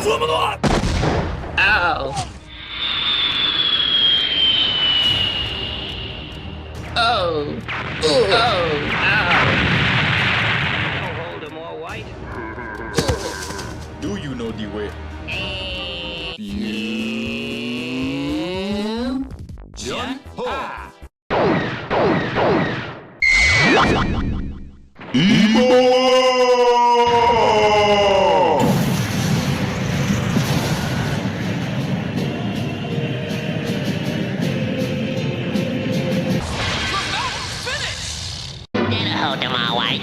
Ow. Oh. Oh. Ow. Hold him all white. Do you know the way? John Ho. Hold him all white.